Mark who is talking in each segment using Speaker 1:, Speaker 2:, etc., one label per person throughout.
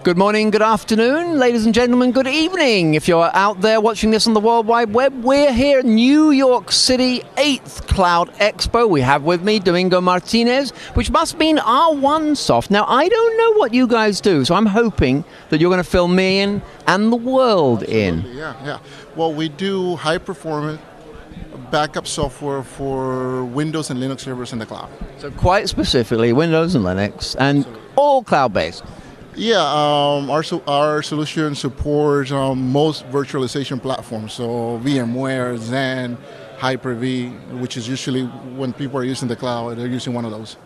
Speaker 1: Good morning, good afternoon, ladies and gentlemen, good evening. If you're out there watching this on the World Wide Web, we're here at New York City 8th Cloud Expo. We have with me Domingo Martinez, which must mean R1Soft. Now, I don't know what you guys do, so I'm hoping that you're going to fill me in and the world in.
Speaker 2: Yeah. Well, we do high-performance backup software for Windows and Linux servers in the cloud.
Speaker 1: So quite specifically, Windows and Linux, and all cloud-based.
Speaker 2: Yeah, our solution supports most virtualization platforms, so VMware, Xen, Hyper-V, which is usually when people are using the cloud, they're using one of those.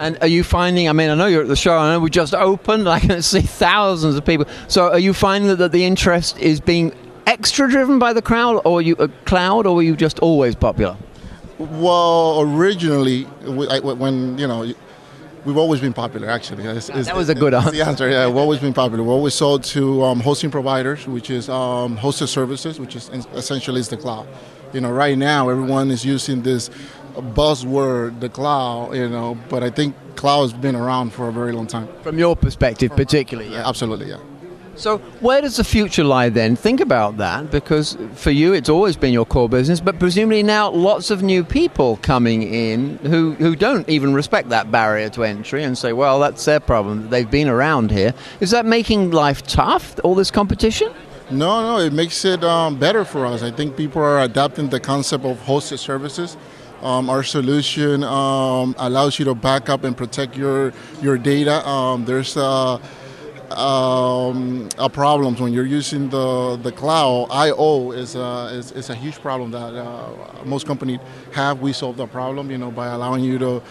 Speaker 1: And are you finding, I know you're at the show, I know we just opened, I can see thousands of people. So are you finding that the interest is being extra driven by the crowd, or cloud, or were you just always popular?
Speaker 2: Well, originally, we've always been popular, actually.
Speaker 1: That was a good answer.
Speaker 2: The answer, yeah, we've always been popular. We always sold to hosting providers, which is hosted services, which is essentially is the cloud. Right now, everyone is using this buzzword, the cloud, but I think cloud has been around for a very long time.
Speaker 1: From your perspective, particularly, yeah.
Speaker 2: Absolutely, yeah.
Speaker 1: So where does the future lie then? Think about that, because for you it's always been your core business, but presumably now lots of new people coming in who don't even respect that barrier to entry and say, well, that's their problem, they've been around here. Is that making life tough, all this competition?
Speaker 2: No, it makes it better for us. I think people are adapting the concept of hosted services. Our solution allows you to back up and protect your data. There's problems when you're using the cloud. I/O is a huge problem that most companies have. We solved that problem, by allowing you to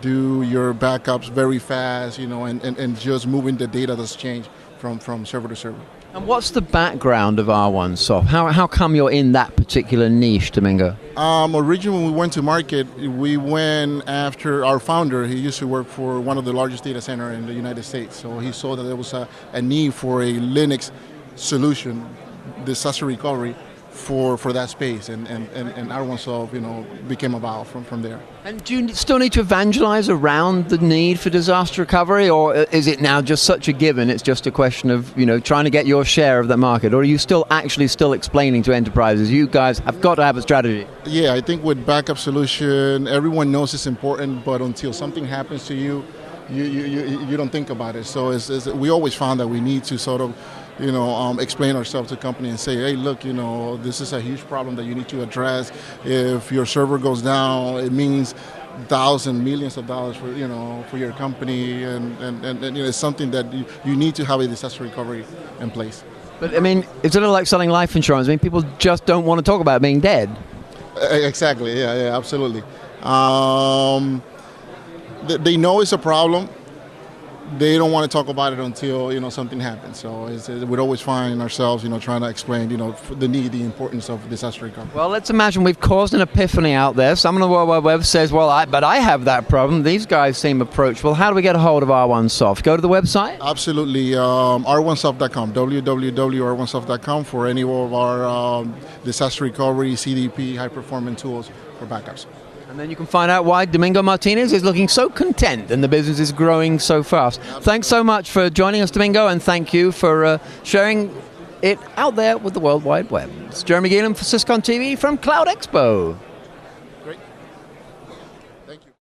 Speaker 2: do your backups very fast, and just moving the data that's changed from server to server.
Speaker 1: And what's the background of R1Soft? How come you're in that particular niche, Domingo?
Speaker 2: Originally, when we went to market, we went after our founder. He used to work for one of the largest data centers in the United States. So he saw that there was a need for a Linux solution, disaster recovery, for that space, and R1Soft, became about from there.
Speaker 1: And do you still need to evangelize around the need for disaster recovery, or is it now just such a given, it's just a question of, trying to get your share of that market, or are you still explaining to enterprises, you guys have got to have a strategy?
Speaker 2: Yeah, I think with backup solution, everyone knows it's important, but until something happens to you, you don't think about it. So we always found that we need to sort of explain ourselves to the company and say, hey, look, this is a huge problem that you need to address. If your server goes down, it means thousands, millions of dollars for your company, and it's something that you need to have a disaster recovery in place.
Speaker 1: But it's a little like selling life insurance. People just don't want to talk about being dead.
Speaker 2: Exactly. Yeah, absolutely. They know it's a problem. They don't want to talk about it until something happens. So we'd always find ourselves trying to explain the importance of disaster recovery.
Speaker 1: Well, let's imagine we've caused an epiphany out there. Someone on the World Wide Web says, well, I have that problem. These guys seem approachable. How do we get a hold of R1Soft? Go to the website?
Speaker 2: Absolutely. R1Soft.com, www.r1soft.com for any of our disaster recovery, CDP, high-performance tools for backups.
Speaker 1: And then you can find out why Domingo Martinez is looking so content and the business is growing so fast. Thanks so much for joining us, Domingo, and thank you for sharing it out there with the World Wide Web. It's Jeremy Geelan for SYS-CON TV from Cloud Expo.